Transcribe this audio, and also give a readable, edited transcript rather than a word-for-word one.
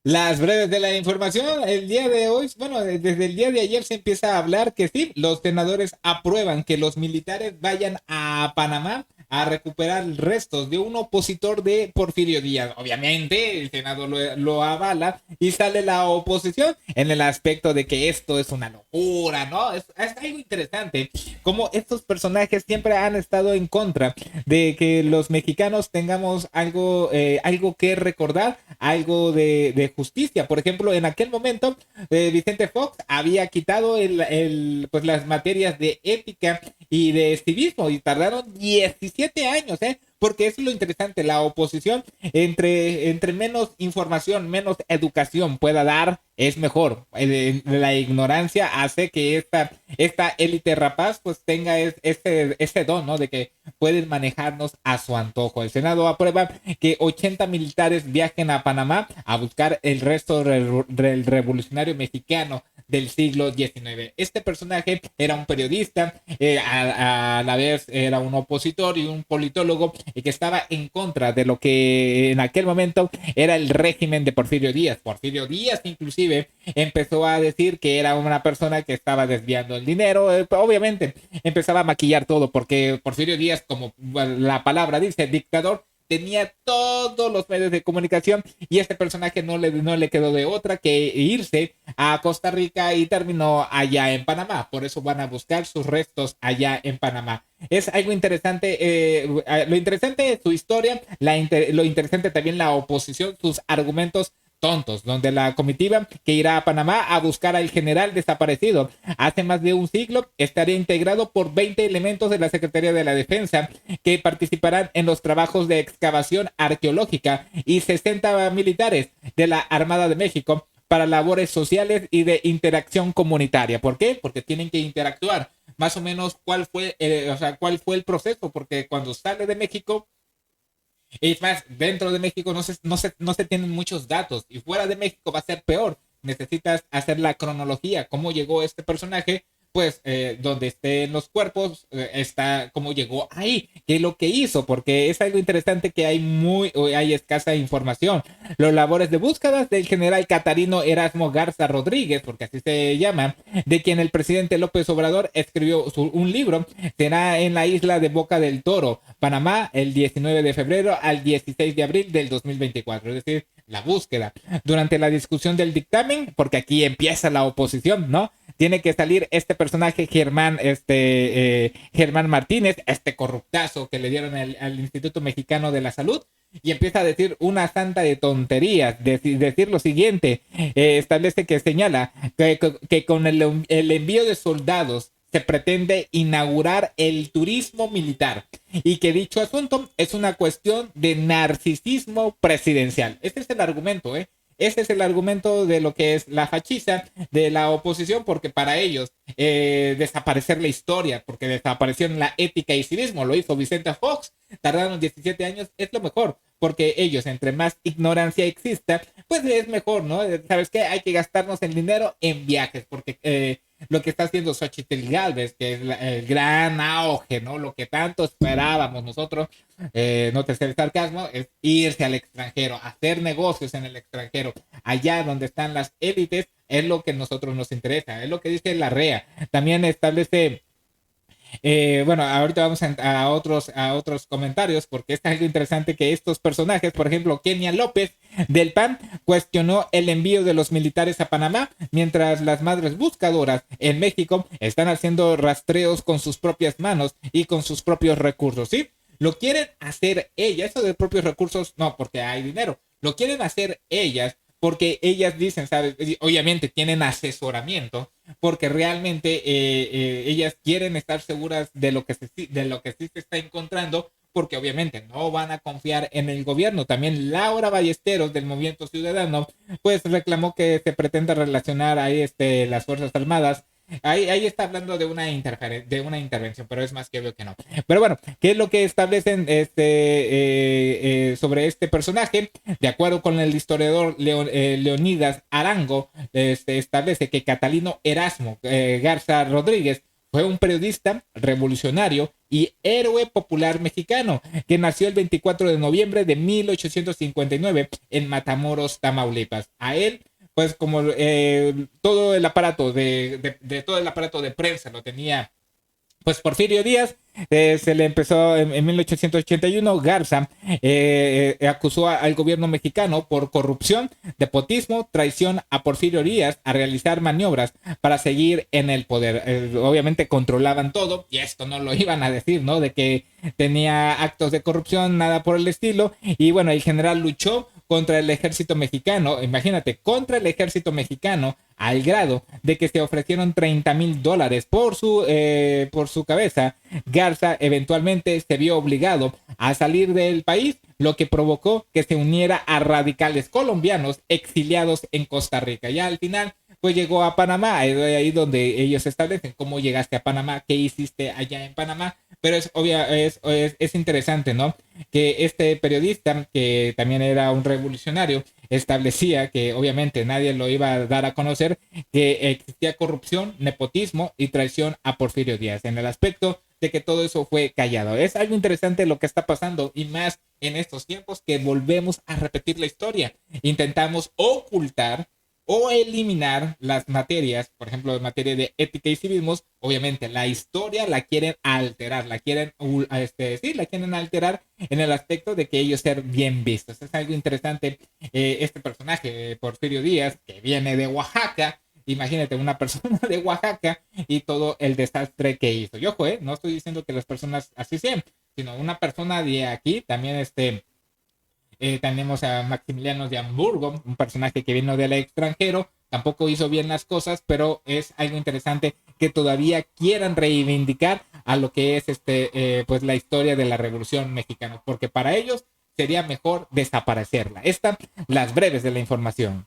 Las breves de la información, el día de hoy, bueno, desde el día de ayer se empieza a hablar que sí, los senadores aprueban que los militares vayan a Panamá a recuperar restos de un opositor de Porfirio Díaz. Obviamente, el Senado lo avala y sale la oposición en el aspecto de que esto es una locura, ¿no? Es algo interesante, como estos personajes siempre han estado en contra de que los mexicanos tengamos algo que recordar, algo de justicia. Por ejemplo, en aquel momento, Vicente Fox había quitado pues las materias de ética y de civismo y tardaron 17 años, ¿eh? Porque eso es lo interesante, la oposición, entre menos información, menos educación pueda dar, es mejor. La ignorancia hace que esta élite rapaz pues tenga ese don, ¿no? De que pueden manejarnos a su antojo. El Senado aprueba que 80 militares viajen a Panamá a buscar el resto del revolucionario mexicano del siglo XIX. Este personaje era un periodista, a la vez era un opositor y un politólogo que estaba en contra de lo que en aquel momento era el régimen de Porfirio Díaz. Porfirio Díaz inclusive empezó a decir que era una persona que estaba desviando el dinero. Obviamente empezaba a maquillar todo porque Porfirio Díaz, como la palabra dice, dictador, tenía todos los medios de comunicación y este personaje no le quedó de otra que irse a Costa Rica y terminó allá en Panamá. Por eso van a buscar sus restos allá en Panamá. Es algo interesante, lo interesante es su historia, lo interesante también la oposición, sus argumentos tontos, donde la comitiva que irá a Panamá a buscar al general desaparecido hace más de un siglo estaría integrado por 20 elementos de la Secretaría de la Defensa que participarán en los trabajos de excavación arqueológica y 60 militares de la Armada de México para labores sociales y de interacción comunitaria. ¿Por qué? Porque tienen que interactuar. Más o menos cuál fue el proceso, porque cuando sale de México, es más, dentro de México no se tienen muchos datos y fuera de México va a ser peor. Necesitas hacer la cronología, cómo llegó este personaje, pues donde estén los cuerpos, está cómo llegó ahí, qué es lo que hizo, porque es algo interesante que hay escasa información. Los labores de búsqueda del general Catarino Erasmo Garza Rodríguez, porque así se llama, de quien el presidente López Obrador escribió un libro, será en la isla de Boca del Toro, Panamá, el 19 de febrero al 16 de abril del 2024, es decir, la búsqueda. Durante la discusión del dictamen, porque aquí empieza la oposición, ¿no? Tiene que salir este personaje Germán Martínez, este corruptazo que le dieron al Instituto Mexicano de la Salud, y empieza a decir una santa de tonterías, decir lo siguiente, establece que señala que con el envío de soldados se pretende inaugurar el turismo militar y que dicho asunto es una cuestión de narcisismo presidencial. Este es el argumento, ¿eh? Ese es el argumento de lo que es la fachiza de la oposición, porque para ellos desaparecer la historia, porque desaparecieron la ética y civismo, lo hizo Vicente Fox, tardaron 17 años, es lo mejor, porque ellos, entre más ignorancia exista, pues es mejor, ¿no? ¿Sabes qué? Hay que gastarnos el dinero en viajes, porque lo que está haciendo Xochitl Galvez, que es el gran auge, ¿no? Lo que tanto esperábamos nosotros, no te sé el sarcasmo, es irse al extranjero, hacer negocios en el extranjero, allá donde están las élites, es lo que a nosotros nos interesa, es lo que dice la REA. También establece bueno, ahorita vamos a otros comentarios porque es algo interesante que estos personajes, por ejemplo, Kenia López del PAN cuestionó el envío de los militares a Panamá, mientras las madres buscadoras en México están haciendo rastreos con sus propias manos y con sus propios recursos, ¿sí? Lo quieren hacer ellas, eso de propios recursos, no, porque hay dinero, lo quieren hacer ellas porque ellas dicen, ¿sabes? Obviamente tienen asesoramiento, porque realmente ellas quieren estar seguras de lo que sí se está encontrando, porque obviamente no van a confiar en el gobierno. También Laura Ballesteros del Movimiento Ciudadano, pues reclamó que se pretenda relacionar ahí las Fuerzas Armadas. Ahí está hablando de una intervención, pero es más que obvio que no. Pero bueno, ¿qué es lo que establecen sobre este personaje? De acuerdo con el historiador Leonidas Arango, establece que Catalino Erasmo Garza Rodríguez fue un periodista revolucionario y héroe popular mexicano, que nació el 24 de noviembre de 1859 en Matamoros, Tamaulipas. A él, pues como todo el aparato todo el aparato de prensa lo tenía pues Porfirio Díaz, se le empezó en 1881. Garza acusó al gobierno mexicano por corrupción, nepotismo, traición a Porfirio Díaz a realizar maniobras para seguir en el poder. Obviamente controlaban todo y esto no lo iban a decir, ¿no? De que tenía actos de corrupción, nada por el estilo. Y bueno, el general luchó contra el ejército mexicano, imagínate, contra el ejército mexicano, al grado de que se ofrecieron $30,000 por su cabeza. Garza eventualmente se vio obligado a salir del país, lo que provocó que se uniera a radicales colombianos exiliados en Costa Rica. Ya al final, pues llegó a Panamá, ahí donde ellos establecen cómo llegaste a Panamá, qué hiciste allá en Panamá. Pero es interesante, ¿no? Que este periodista, que también era un revolucionario, establecía que obviamente nadie lo iba a dar a conocer, que existía corrupción, nepotismo y traición a Porfirio Díaz, en el aspecto de que todo eso fue callado. Es algo interesante lo que está pasando, y más en estos tiempos que volvemos a repetir la historia. Intentamos ocultar o eliminar las materias, por ejemplo, en materia de ética y civismos. Obviamente la historia la quieren alterar, la quieren alterar en el aspecto de que ellos ser bien vistos. Es algo interesante. Este personaje, Porfirio Díaz, que viene de Oaxaca, imagínate una persona de Oaxaca y todo el desastre que hizo. Y ojo, no estoy diciendo que las personas así sean, sino una persona de aquí, también tenemos a Maximiliano de Hamburgo, un personaje que vino del extranjero, tampoco hizo bien las cosas, pero es algo interesante que todavía quieran reivindicar a lo que es pues la historia de la Revolución Mexicana, porque para ellos sería mejor desaparecerla. Las breves de la información.